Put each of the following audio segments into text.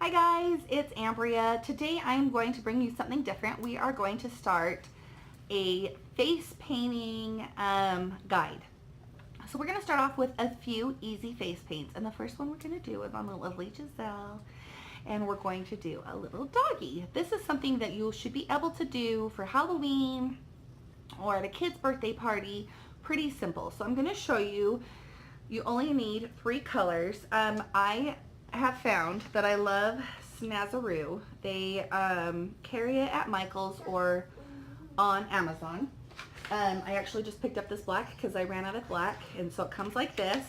Hi guys, it's Ambria. Today I'm going to bring you something different. We are going to start a face painting guide. So we're going to start off with a few easy face paints, and the first one we're going to do is on the lovely Giselle, and we're going to do a little doggy. This is something that you should be able to do for Halloween or at a kid's birthday party. Pretty simple. So I'm going to show you. You only need 3 colors. I have found that I love Snazaroo. They carry it at Michael's or on Amazon. I actually just picked up this black because I ran out of black, and so it comes like this,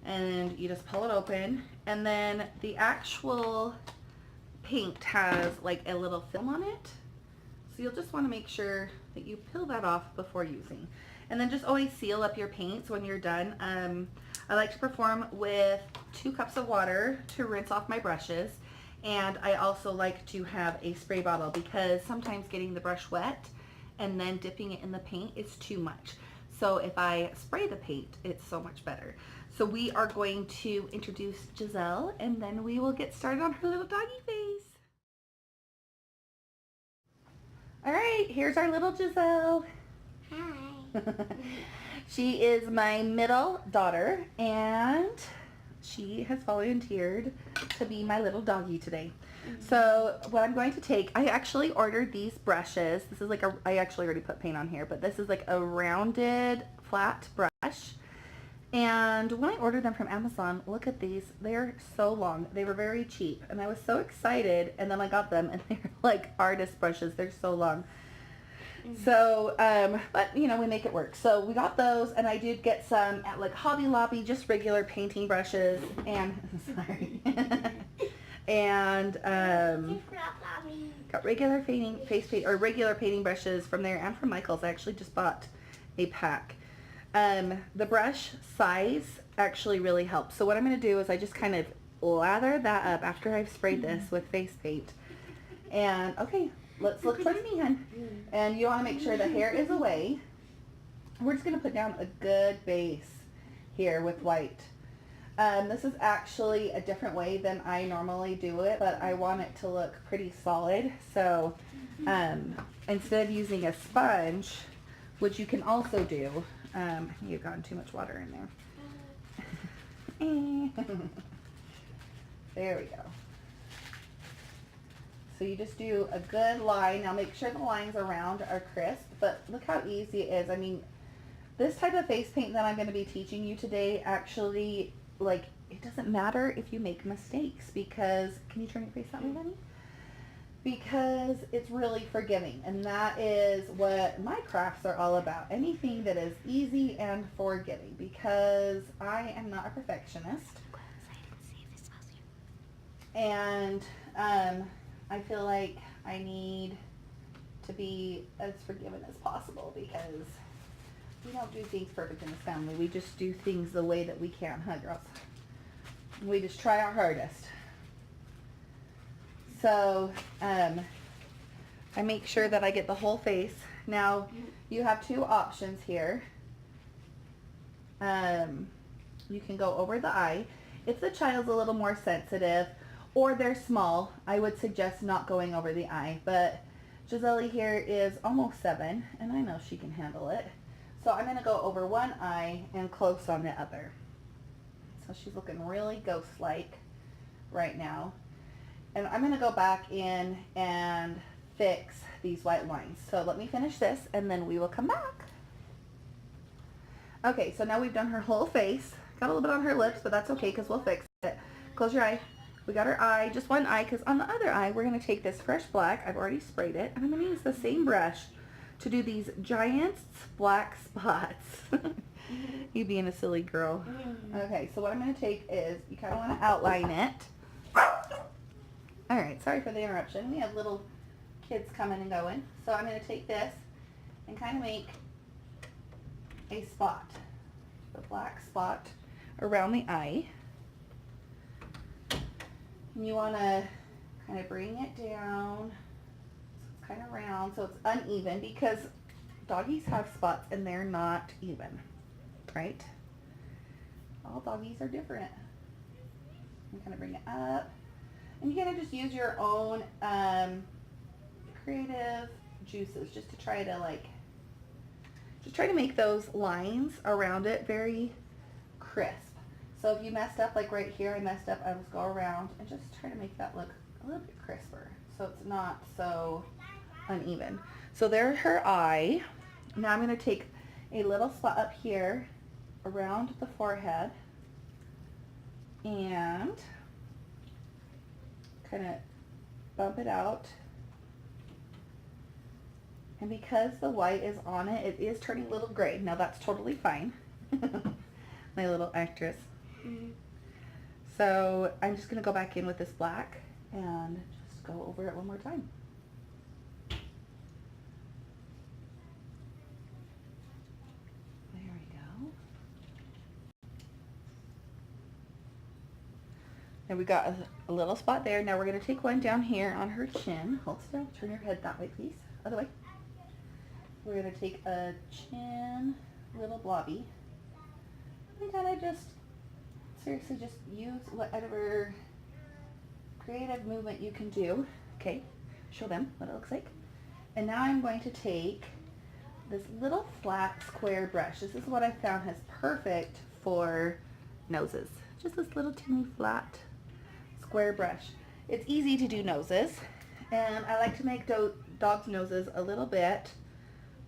and you just pull it open, and then the actual paint has like a little film on it, so you'll just want to make sure that you peel that off before using. And then just always seal up your paints when you're done. I like to perform with 2 cups of water to rinse off my brushes, and I also like to have a spray bottle because sometimes getting the brush wet and then dipping it in the paint is too much. So if I spray the paint, it's so much better. So we are going to introduce Giselle, and then we will get started on her little doggy face. All right, here's our little Giselle. Hi. She is my middle daughter, and she has volunteered to be my little doggy today. So what I'm going to take, I actually ordered these brushes. This is like I actually already put paint on here, but this is like a rounded flat brush. And when I ordered them from Amazon, look at these. They're so long. They were very cheap, and I was so excited, and then I got them, and they're like artist brushes. They're so long. So, but you know, we make it work. So we got those, and I did get some at like Hobby Lobby, just regular painting brushes, and sorry, and got regular regular painting brushes from there and from Michael's. I actually just bought a pack. The brush size actually really helps. So what I'm going to do is I just kind of lather that up after I've sprayed this with face paint. And okay. Let's look towards me, hon. And you want to make sure the hair is away. We're just going to put down a good base here with white. This is actually a different way than I normally do it, but I want it to look pretty solid. So instead of using a sponge, which you can also do, you've gotten too much water in there. There we go. So you just do a good line. Now make sure the lines around are crisp, but look how easy it is. I mean, this type of face paint that I'm going to be teaching you today, actually, like, it doesn't matter if you make mistakes because, can you turn your face that way, honey? Because it's really forgiving, and that is what my crafts are all about. Anything that is easy and forgiving, because I am not a perfectionist. And, I feel like I need to be as forgiving as possible because we don't do things perfect in this family. We just do things the way that we can, huh, girls? We just try our hardest. So I make sure that I get the whole face. Now you have 2 options here. You can go over the eye. If the child's a little more sensitive, or they're small, I would suggest not going over the eye. But Giselle here is almost 7, and I know she can handle it. So I'm going to go over one eye and close on the other. So she's looking really ghost-like right now. And I'm going to go back in and fix these white lines. So let me finish this, and then we will come back. Okay, so now we've done her whole face. Got a little bit on her lips, but that's okay because we'll fix it. Close your eye. We got her eye, just one eye, because on the other eye, we're going to take this fresh black. I've already sprayed it, and I'm going to use the same brush to do these giant black spots. You being a silly girl. Okay, so what I'm going to take is, you kind of want to outline it. Alright, sorry for the interruption. We have little kids coming and going. So I'm going to take this and kind of make a spot, the black spot around the eye. And you want to kind of bring it down so it's kind of round, so it's uneven, because doggies have spots and they're not even, right? All doggies are different. And kind of bring it up. And you gotta just use your own creative juices just to try to make those lines around it very crisp. So if you messed up, like right here I messed up, I just go around and just try to make that look a little bit crisper so it's not so uneven. So there's her eye. Now I'm going to take a little spot up here around the forehead and kind of bump it out. And because the white is on it, it is turning a little gray. Now that's totally fine. My little actress. So I'm just going to go back in with this black and just go over it one more time. There we go. And we got a little spot there. Now we're going to take one down here on her chin. Hold still. Turn your head that way, please. Other way. We're going to take a chin little blobby and kind of just seriously just use whatever creative movement you can do. Okay, show them what it looks like. And now I'm going to take this little flat square brush. This is what I found is perfect for noses. Just this little teeny flat square brush. It's easy to do noses, and I like to make dogs' noses a little bit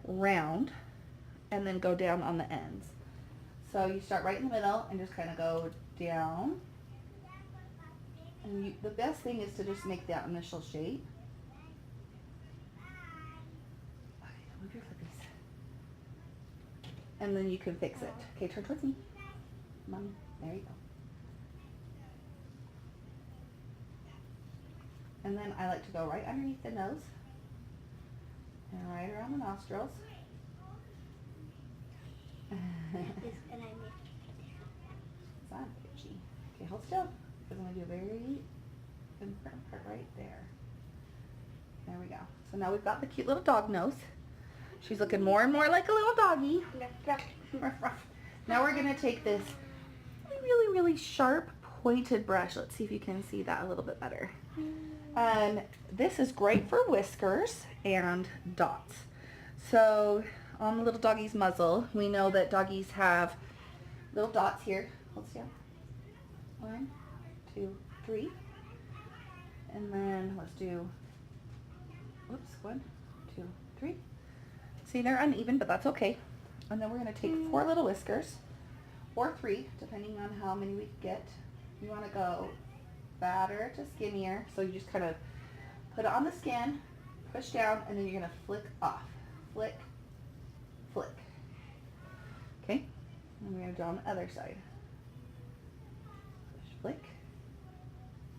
round and then go down on the ends. So you start right in the middle and just kind of go down. And the best thing is to just make that initial shape. Okay, move your flippies. And then you can fix it. Okay, turn towards me. Mommy, there you go. And then I like to go right underneath the nose and right around the nostrils. It's on itchy. Okay, hold still, because I'm going to do a very important part right there. There we go. So now we've got the cute little dog nose. She's looking more and more like a little doggy. Now we're going to take this really, really sharp pointed brush. Let's see if you can see that a little bit better. This is great for whiskers and dots. So on the little doggy's muzzle, we know that doggies have little dots here. Hold still. 1, 2, 3. And then let's do, whoops, 1, 2, 3. See, they're uneven, but that's okay. And then we're going to take 4 little whiskers, or 3, depending on how many we get. You want to go fatter to skinnier, so you just kind of put it on the skin, push down, and then you're going to flick off. Flick, flick. Okay, and we're going to do on the other side. Push, flick,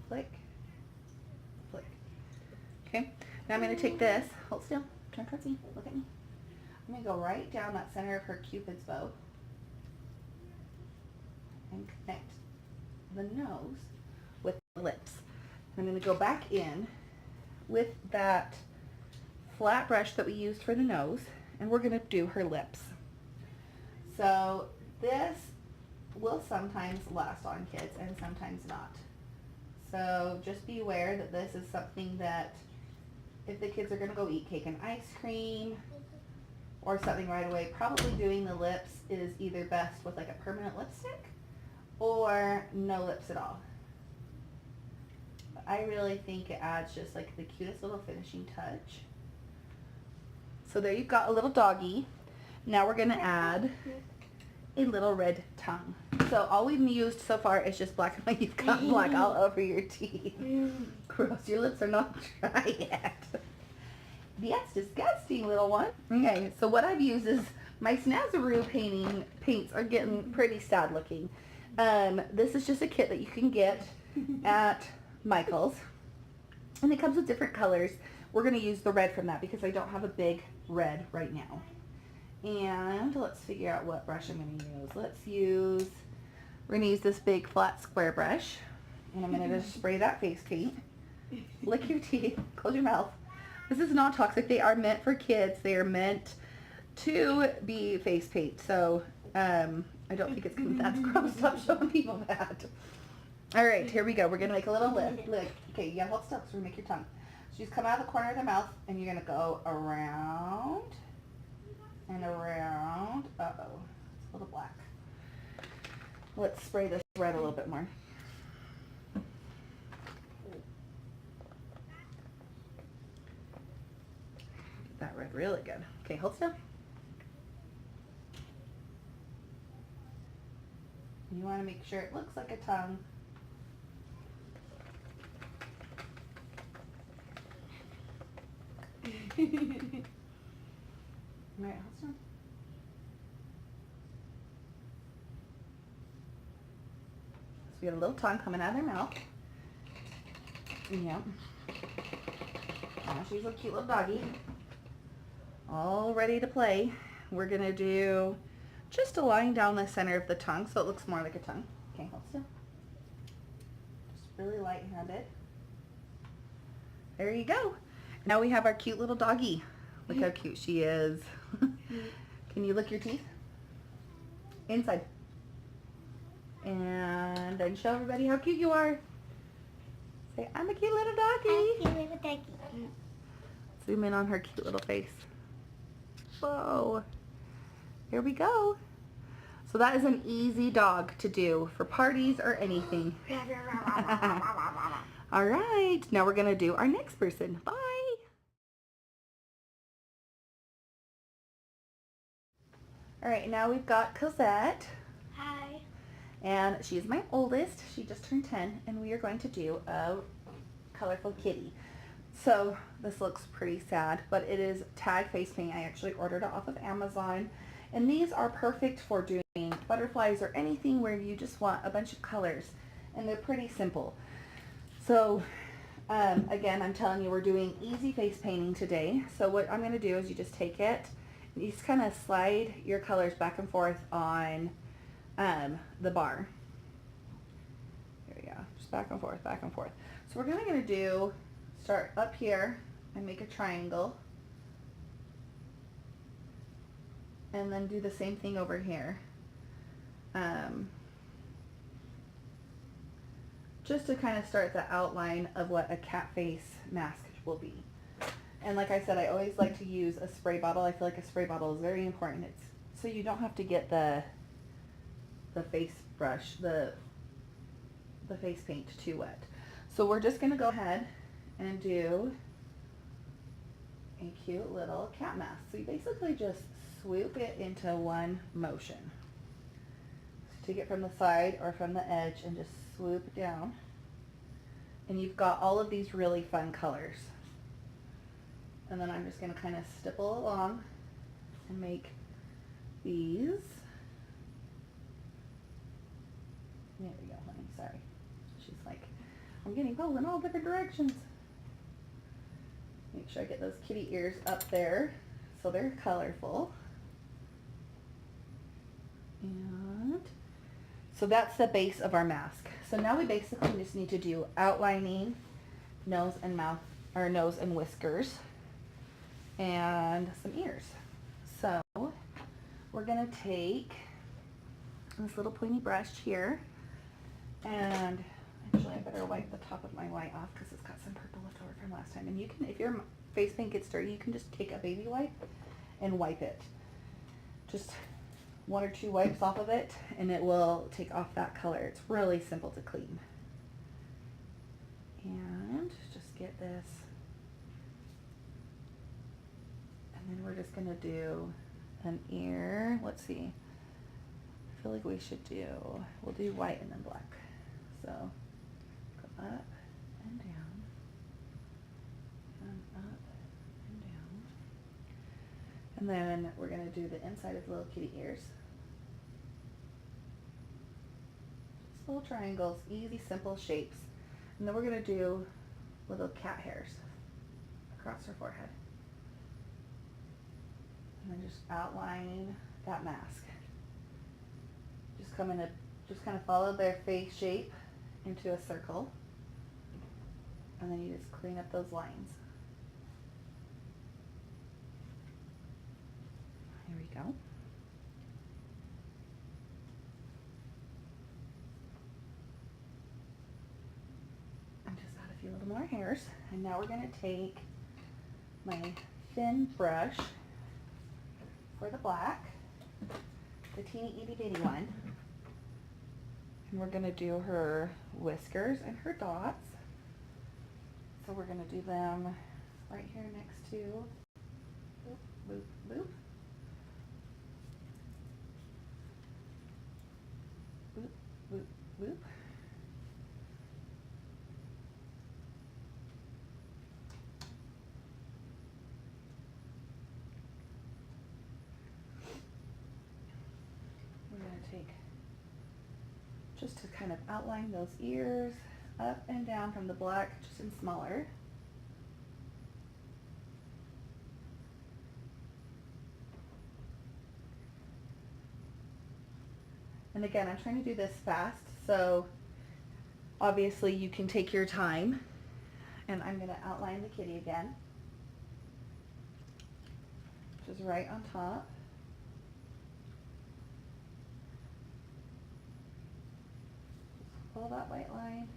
flick, flick. Okay, now I'm going to take this, hold still, turn towards me, look at me. I'm going to go right down that center of her Cupid's bow and connect the nose with the lips. I'm going to go back in with that flat brush that we used for the nose, and we're going to do her lips. So this will sometimes last on kids and sometimes not. So just be aware that this is something that if the kids are going to go eat cake and ice cream or something right away, probably doing the lips is either best with like a permanent lipstick or no lips at all. But I really think it adds just like the cutest little finishing touch. So there you've got a little doggy. Now we're going to add a little red tongue. So all we've used so far is just black and white. You've got black all over your teeth. Gross, your lips are not dry yet. That's disgusting, little one. Okay, so what I've used is my Snazaroo paints are getting pretty sad looking. This is just a kit that you can get at Michael's. And it comes with different colors. We're going to use the red from that because I don't have a big red right now. And let's figure out what brush I'm going to use. We're going to use this big flat square brush. And I'm going to just spray that face paint. Lick your teeth. Close your mouth. This is not toxic. They are meant for kids. They are meant to be face paint. So I don't think it's going to, that's gross. Stop showing people that. All right, here we go. We're gonna make a little lift. Look, okay, you gotta hold still because we're gonna make your tongue. So you just come out of the corner of the mouth and you're gonna go around and around. Uh-oh, it's a little black. Let's spray this red a little bit more. Get that red really good. Okay, hold still. You want to make sure it looks like a tongue. All right, hold still. So we got a little tongue coming out of their mouth. Yep. Now she's a cute little doggy. All ready to play. We're going to do just a line down the center of the tongue so it looks more like a tongue. Okay, hold still. Just really light-handed. There you go. Now we have our cute little doggy. Look how cute she is. Can you lick your teeth? Inside. And then show everybody how cute you are. Say, I'm a cute little doggy. I'm a cute little doggy. Zoom in on her cute little face. Whoa. Here we go. So that is an easy dog to do for parties or anything. All right, now we're gonna do our next person. Bye. All right, now we've got Cosette. Hi. And she's my oldest. She just turned 10, and we are going to do a colorful kitty. So this looks pretty sad, but it is tag face paint. I actually ordered it off of Amazon. And these are perfect for doing butterflies or anything where you just want a bunch of colors. And they're pretty simple. So again, I'm telling you, we're doing easy face painting today. So what I'm going to do is you just take it, and you just kind of slide your colors back and forth on the bar. There we go. Just back and forth, back and forth. So we're going to do, start up here and make a triangle. And then do the same thing over here. Just to kind of start the outline of what a cat face mask will be. And like I said, I always like to use a spray bottle. I feel like a spray bottle is very important. It's so you don't have to get the face brush, the face paint too wet. So we're just gonna go ahead and do a cute little cat mask. So you basically just swoop it into one motion. So take it from the side or from the edge and just swoop down. And you've got all of these really fun colors. And then I'm just going to kind of stipple along and make these. There we go, honey. Sorry. She's like, I'm getting pulled in all different directions. Make sure I get those kitty ears up there so they're colorful. And so that's the base of our mask. So now we basically just need to do outlining, nose and mouth, or nose and whiskers, and some ears. So we're gonna take this little pointy brush here, and actually I better wipe the top of my white off because it's got some purple left over from last time. And you can, if your face paint gets dirty, you can just take a baby wipe and wipe it. Just 1 or 2 wipes off of it and it will take off that color. It's really simple to clean. And just get this. And then we're just gonna do an ear. Let's see. I feel like we should do, we'll do white and then black. So go up and down, and up and down. And then we're gonna do the inside of the little kitty ears. Just little triangles, easy, simple shapes. And then we're gonna do little cat hairs across her forehead. And then just outline that mask. Just come in a, just kind of follow their face shape into a circle. And then you just clean up those lines. Here we go. few little more hairs. And now we're going to take my thin brush for the black, the teeny itty bitty one. And we're going to do her whiskers and her dots. So we're going to do them right here next to boop, boop, boop. Boop, boop, boop. We're going to take, just to kind of outline those ears, up and down from the black, just in smaller. And again, I'm trying to do this fast, so obviously you can take your time. And I'm going to outline the kitty again, which is right on top. Just pull that white line.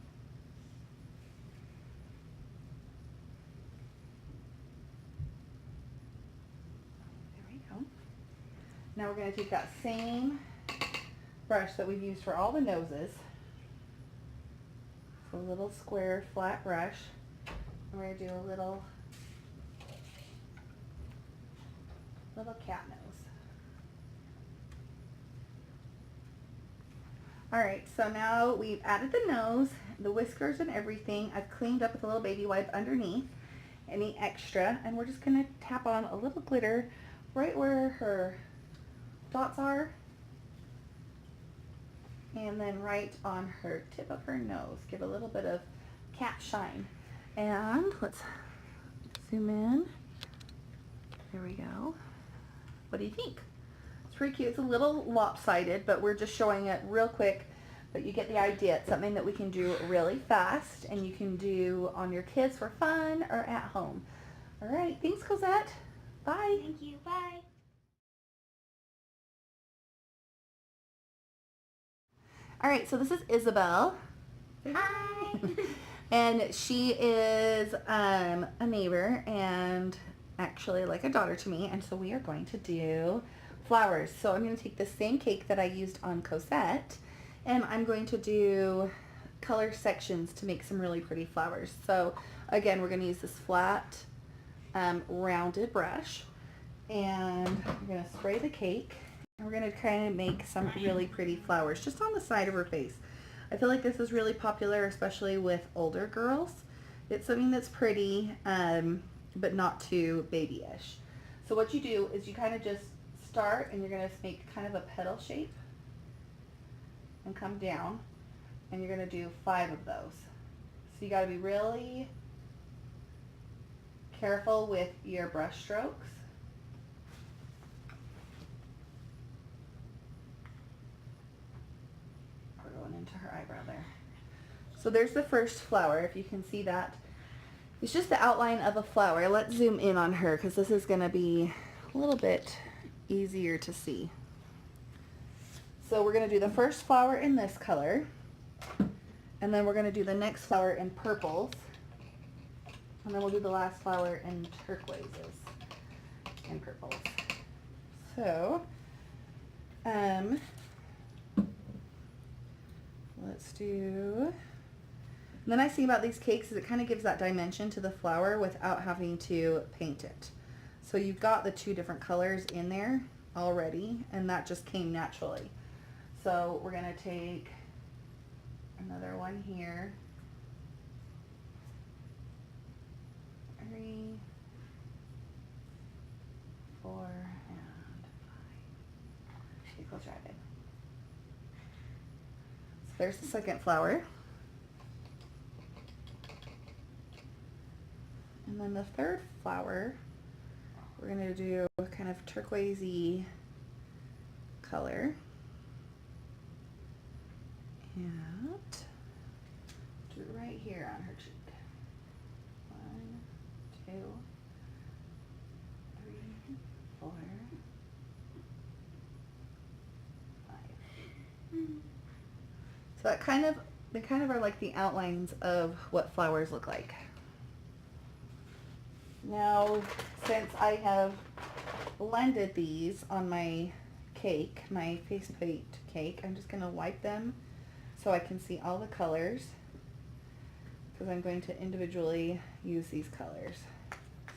There we go. Now we're going to take that same brush that we've used for all the noses. So a little square flat brush. And we're going to do a little cat nose. Alright, so now we've added the nose, the whiskers and everything. I've cleaned up with a little baby wipe underneath any extra, and we're just going to tap on a little glitter right where her dots are, and then right on her tip of her nose. Give a little bit of cat shine. And let's zoom in. There we go. What do you think? It's pretty cute. It's a little lopsided, but we're just showing it real quick, but you get the idea. It's something that we can do really fast, and you can do on your kids for fun or at home. All right, thanks, Cosette. Bye. Thank you. Bye. All right, so this is Isabel. Hi. And she is a neighbor and actually like a daughter to me. And so we are going to do flowers. So I'm going to take the same cake that I used on Cosette, and I'm going to do color sections to make some really pretty flowers. So again, we're going to use this flat rounded brush, and we're going to spray the cake. And we're going to kind of make some really pretty flowers just on the side of her face. I feel like this is really popular, especially with older girls. It's something that's pretty, but not too babyish. So what you do is you kind of just start, and you're going to make kind of a petal shape and come down, and you're going to do 5 of those. So you got to be really careful with your brush strokes. Into her eyebrow there. So there's the first flower, if you can see that. It's just the outline of a flower. Let's zoom in on her because this is going to be a little bit easier to see. So we're going to do the first flower in this color, and then we're going to do the next flower in purples, and then we'll do the last flower in turquoises and purples. So let's do, and the nice thing about these cakes is it kind of gives that dimension to the flower without having to paint it. So you've got the 2 different colors in there already, and that just came naturally. So we're going to take another one here. 3, 4, and 5. Get closer, babe. There's the second flower. And then the third flower, we're going to do a kind of turquoisey color. And do it right here on her cheek. 1, 2, 3, 4, 5. So that kind of They kind of are like the outlines of what flowers look like. Now, since I have blended these on my cake, my face paint cake, I'm just going to wipe them so I can see all the colors, because I'm going to individually use these colors.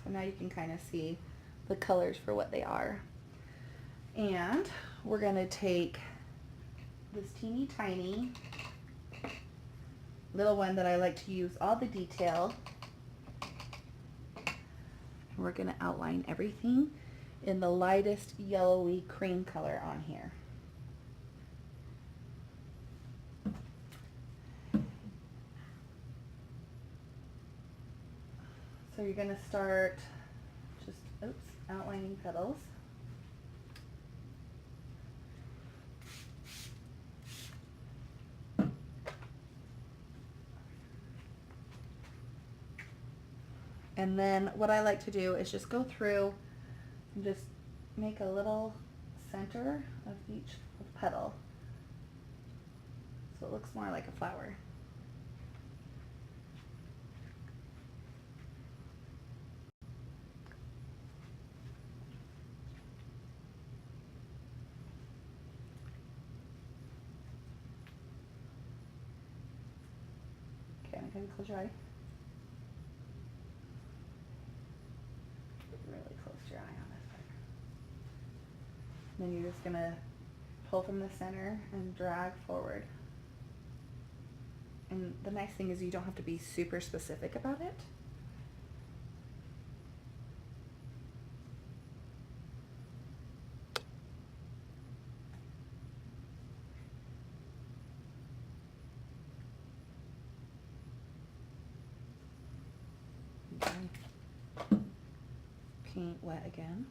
So now you can kind of see the colors for what they are. And we're going to take this teeny tiny little one that I like to use all the detail. We're going to outline everything in the lightest yellowy cream color on here. So you're going to start just, outlining petals. And then what I like to do is just go through and just make a little center of each petal, so it looks more like a flower. Okay, I'm going to close your eye. Really close your eye on this part. Then you're just going to pull from the center and drag forward. And the nice thing is you don't have to be super specific about it. Okay. Paint wet again.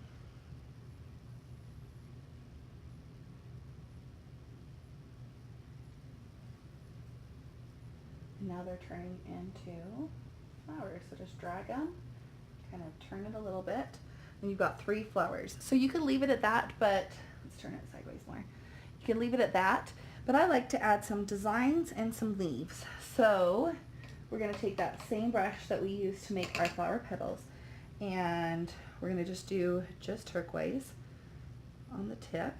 Now they're turning into flowers. So just drag them, kind of turn it a little bit, and you've got 3 flowers. So you could leave it at that, but let's turn it sideways more. You can leave it at that, but I like to add some designs and some leaves. So we're going to take that same brush that we used to make our flower petals, and we're going to just do turquoise on the tip.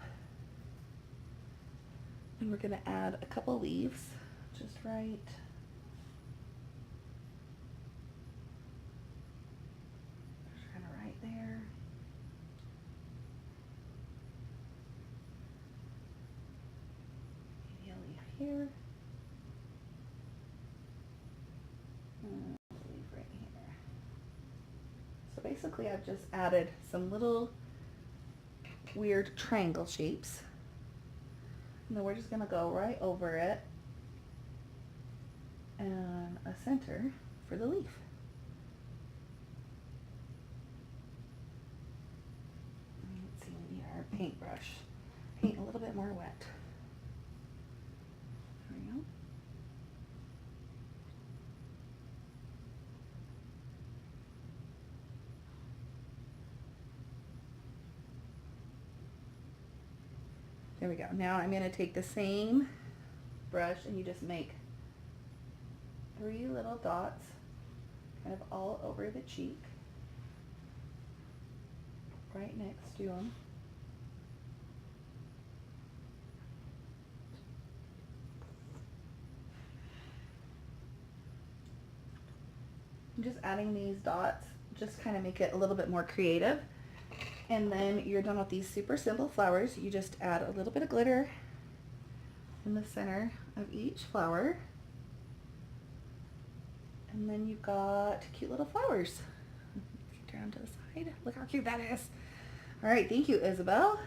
And we're going to add a couple leaves just right there. Maybe a leaf here. And a leaf right here. So basically I've just added some little weird triangle shapes. And then we're just going to go right over it and a center for the leaf. Let's see, we need our paintbrush. Paint a little bit more wet. There we go. There we go. Now I'm going to take the same brush and you just make 3 little dots kind of all over the cheek, right next to them. I'm just adding these dots, just kind of make it a little bit more creative. And then you're done with these super simple flowers. You just add a little bit of glitter in the center of each flower. And then you've got cute little flowers. Turn them to the side. Look how cute that is. All right, thank you, Isabel.